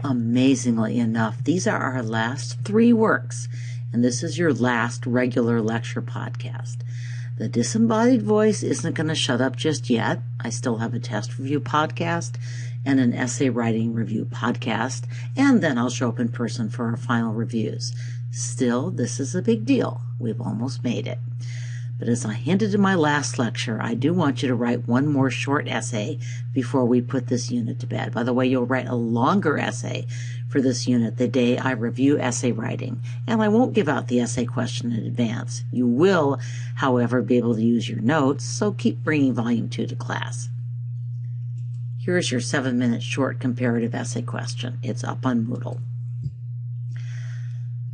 Amazingly enough, these are our last 3 works, and this is your last regular lecture podcast. The disembodied voice isn't going to shut up just yet. I still have a test review podcast and an essay writing review podcast, and then I'll show up in person for our final reviews. Still, this is a big deal. We've almost made it. But as I hinted in my last lecture, I do want you to write one more short essay before we put this unit to bed. By the way, you'll write a longer essay for this unit the day I review essay writing, and I won't give out the essay question in advance. You will, however, be able to use your notes, so keep bringing Volume 2 to class. Here's your 7-minute short comparative essay question. It's up on Moodle.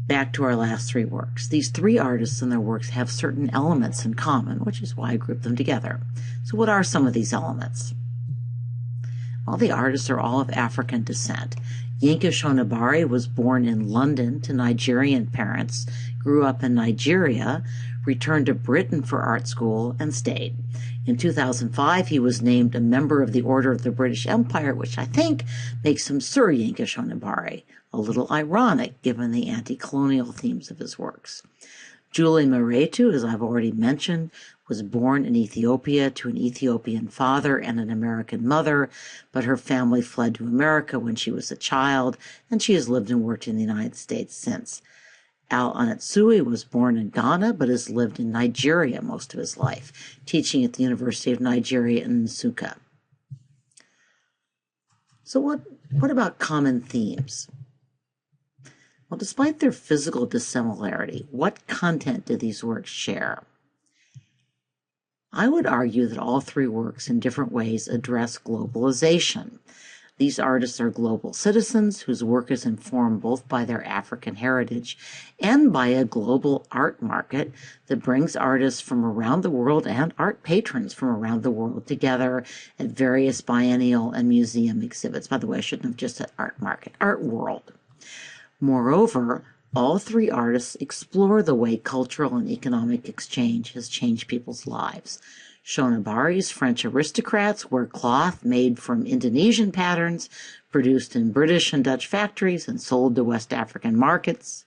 Back to our last 3 works. These 3 artists and their works have certain elements in common, which is why I grouped them together. So what are some of these elements? Well, the artists are all of African descent. Yinka Shonibare was born in London to Nigerian parents, grew up in Nigeria, returned to Britain for art school, and stayed. In 2005, he was named a member of the Order of the British Empire, which I think makes him Sir Yinka Shonibare, a little ironic given the anti-colonial themes of his works. Julie Mehretu, as I've already mentioned, was born in Ethiopia to an Ethiopian father and an American mother, but her family fled to America when she was a child, and she has lived and worked in the United States since. Anatsui was born in Ghana, but has lived in Nigeria most of his life, teaching at the University of Nigeria in Nsukka. So what about common themes? Well, despite their physical dissimilarity, what content do these works share? I would argue that all 3 works in different ways address globalization. These artists are global citizens whose work is informed both by their African heritage and by a global art market that brings artists from around the world and art patrons from around the world together at various biennial and museum exhibits. By the way, I shouldn't have just said art market, art world. Moreover, all 3 artists explore the way cultural and economic exchange has changed people's lives. Shonibare's French aristocrats wear cloth made from Indonesian patterns, produced in British and Dutch factories and sold to West African markets,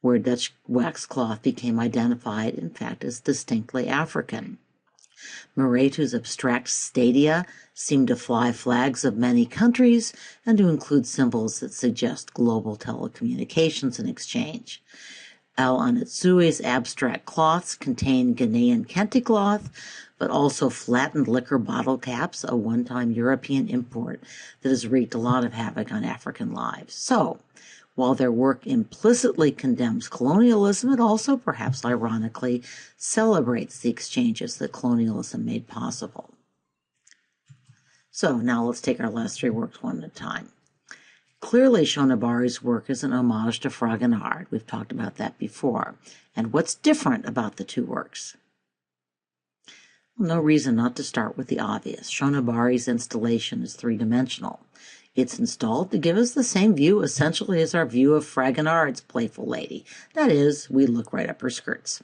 where Dutch wax cloth became identified, in fact, as distinctly African. Mehretu's abstract stadia seem to fly flags of many countries and to include symbols that suggest global telecommunications and exchange. Anatsui's abstract cloths contain Ghanaian kente cloth, but also flattened liquor bottle caps, a one-time European import that has wreaked a lot of havoc on African lives. So, while their work implicitly condemns colonialism, it also, perhaps ironically, celebrates the exchanges that colonialism made possible. So now let's take our last 3 works one at a time. Clearly, Shonibare's work is an homage to Fragonard. We've talked about that before. And what's different about the 2 works? Well, no reason not to start with the obvious. Shonibare's installation is 3-dimensional. It's installed to give us the same view essentially as our view of Fragonard's playful lady. That is, we look right up her skirts.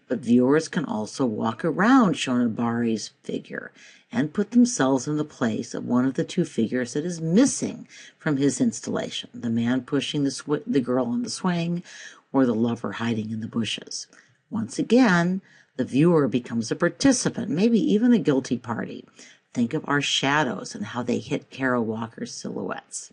But viewers can also walk around Shonibare's figure and put themselves in the place of one of the 2 figures that is missing from his installation, the man pushing the girl on the swing or the lover hiding in the bushes. Once again, the viewer becomes a participant, maybe even a guilty party. Think of our shadows and how they hit Kara Walker's silhouettes.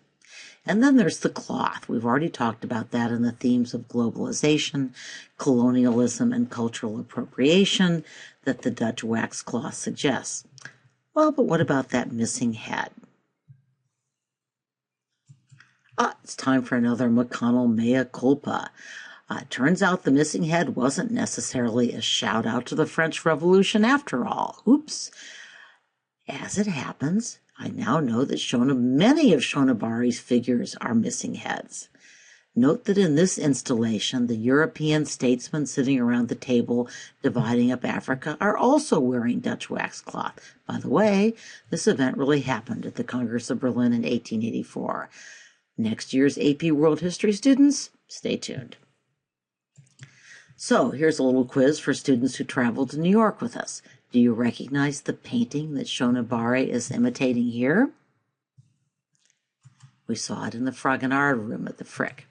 And then there's the cloth. We've already talked about that in the themes of globalization, colonialism, and cultural appropriation that the Dutch wax cloth suggests. Well, but what about that missing head? It's time for another McConnell mea culpa. Turns out the missing head wasn't necessarily a shout out to the French Revolution after all. Oops. As it happens, I now know that many of Shonibare's figures are missing heads. Note that in this installation, the European statesmen sitting around the table dividing up Africa are also wearing Dutch wax cloth. By the way, this event really happened at the Congress of Berlin in 1884. Next year's AP World History students, stay tuned. So here's a little quiz for students who traveled to New York with us. Do you recognize the painting that Shonibare is imitating here? We saw it in the Fragonard room at the Frick.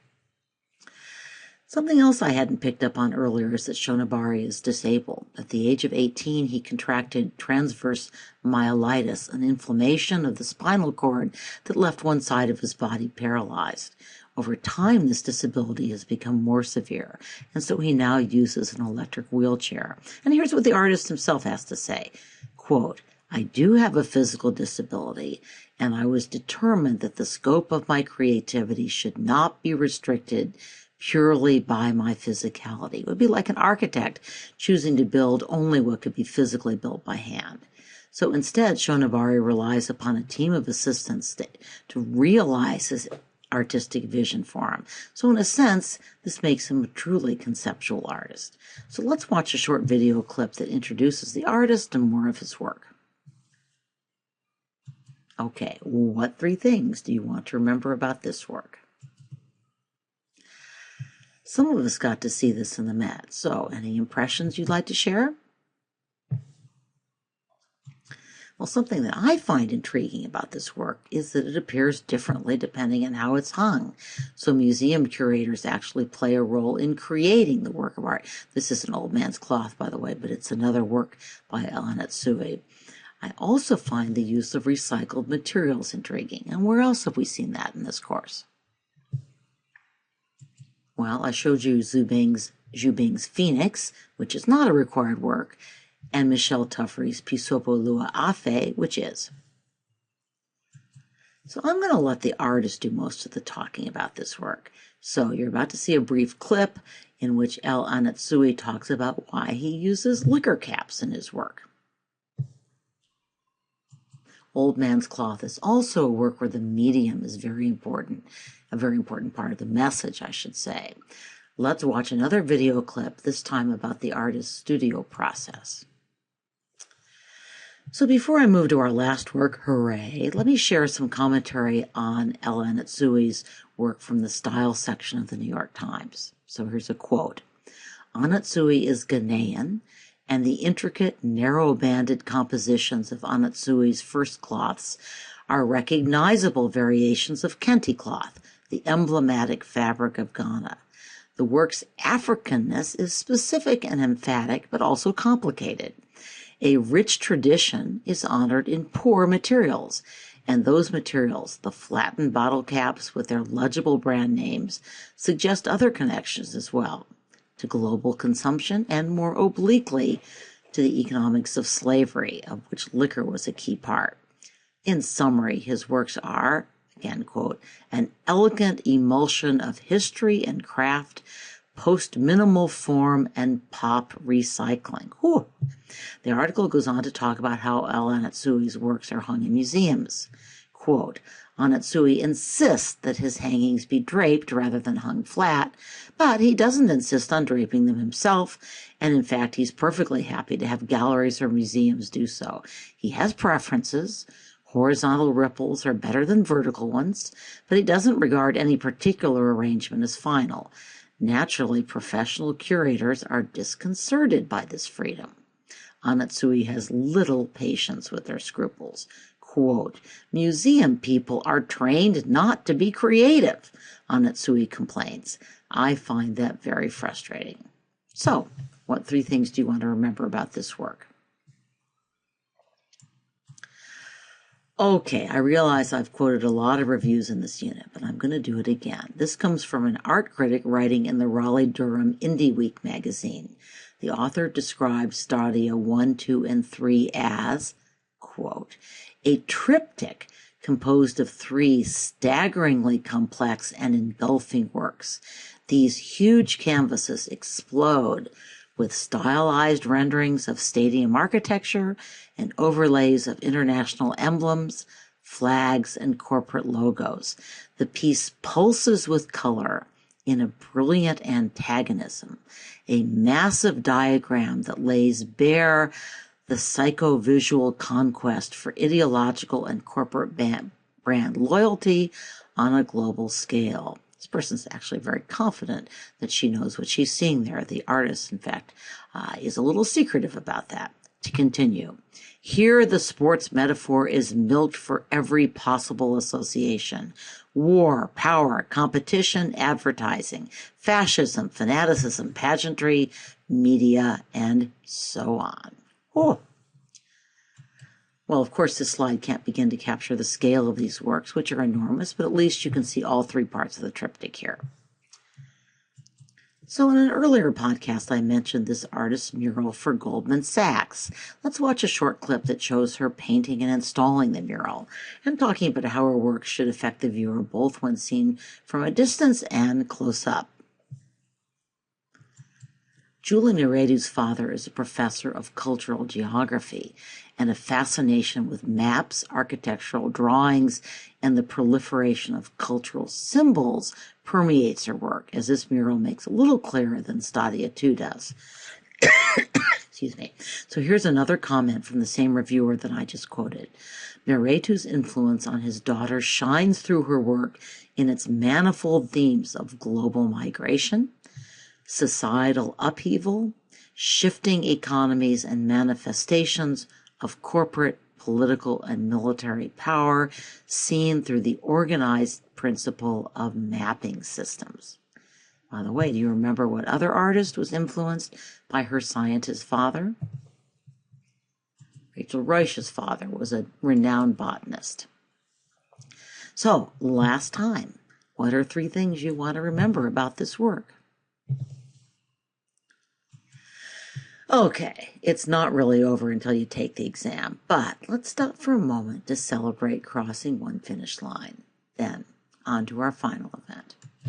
Something else I hadn't picked up on earlier is that Shonibare is disabled. At the age of 18, he contracted transverse myelitis, an inflammation of the spinal cord that left one side of his body paralyzed. Over time, this disability has become more severe, and so he now uses an electric wheelchair. And here's what the artist himself has to say, quote, "I do have a physical disability, and I was determined that the scope of my creativity should not be restricted purely by my physicality." It would be like an architect choosing to build only what could be physically built by hand. So instead, Shonibare relies upon a team of assistants to realize his artistic vision for him. So in a sense, this makes him a truly conceptual artist. So let's watch a short video clip that introduces the artist and more of his work. Okay, what 3 things do you want to remember about this work? Some of us got to see this in the Met, so any impressions you'd like to share? Well, something that I find intriguing about this work is that it appears differently depending on how it's hung. So museum curators actually play a role in creating the work of art. This is an old man's cloth, by the way, but it's another work by Anatsui. I also find the use of recycled materials intriguing. And where else have we seen that in this course? Well, I showed you Zhu Bing's Phoenix, which is not a required work, and Michel Tuffery's Pisopo Lua Afe, which is. So I'm going to let the artist do most of the talking about this work. So you're about to see a brief clip in which El Anatsui talks about why he uses liquor caps in his work. Old Man's Cloth is also a work where the medium is very important, a very important part of the message, I should say. Let's watch another video clip, this time about the artist's studio process. So before I move to our last work, hooray, let me share some commentary on El Anatsui's work from the style section of the New York Times. So here's a quote. "Anatsui is Ghanaian, and the intricate, narrow-banded compositions of Anatsui's first cloths are recognizable variations of kente cloth, the emblematic fabric of Ghana. The work's Africanness is specific and emphatic, but also complicated. A rich tradition is honored in poor materials, and those materials, the flattened bottle caps with their legible brand names, suggest other connections as well, to global consumption and more obliquely to the economics of slavery, of which liquor was a key part. In summary, his works are," again quote, "an elegant emulsion of history and craft, post-minimal form, and pop recycling." Whew. The article goes on to talk about how El Anatsui's works are hung in museums. Quote, "Anatsui insists that his hangings be draped rather than hung flat, but he doesn't insist on draping them himself, and in fact he's perfectly happy to have galleries or museums do so. He has preferences. Horizontal ripples are better than vertical ones, but he doesn't regard any particular arrangement as final. Naturally, professional curators are disconcerted by this freedom. Anatsui has little patience with their scruples. Quote, "Museum people are trained not to be creative," Anatsui complains. "I find that very frustrating." So, what 3 things do you want to remember about this work? Okay, I realize I've quoted a lot of reviews in this unit, but I'm going to do it again. This comes from an art critic writing in the Raleigh-Durham Indie Week magazine. The author described Stadia I, II, and III as, quote, "a triptych composed of 3 staggeringly complex and engulfing works. These huge canvases explode with stylized renderings of stadium architecture and overlays of international emblems, flags, and corporate logos. The piece pulses with color in a brilliant antagonism, a massive diagram that lays bare the psychovisual conquest for ideological and corporate brand loyalty on a global scale." This person's actually very confident that she knows what she's seeing there. The artist, in fact, is a little secretive about that. To continue, here the sports metaphor is milked for every possible association: war, power, competition, advertising, fascism, fanaticism, pageantry, media, and so on. Oh. Well, of course, this slide can't begin to capture the scale of these works, which are enormous, but at least you can see all three parts of the triptych here. So in an earlier podcast, I mentioned this artist's mural for Goldman Sachs. Let's watch a short clip that shows her painting and installing the mural, and talking about how her work should affect the viewer both when seen from a distance and close up. Julie Mehretu's father is a professor of cultural geography, and a fascination with maps, architectural drawings, and the proliferation of cultural symbols permeates her work, as this mural makes a little clearer than Stadia II does. Excuse me. So here's another comment from the same reviewer that I just quoted. Mehretu's influence on his daughter shines through her work in its manifold themes of global migration, societal upheaval, shifting economies, and manifestations of corporate, political, and military power seen through the organized principle of mapping systems. By the way, do you remember what other artist was influenced by her scientist father? Rachel Reusch's father was a renowned botanist. So, last time, what are 3 things you want to remember about this work? Okay, it's not really over until you take the exam, but let's stop for a moment to celebrate crossing one finish line. Then, on to our final event.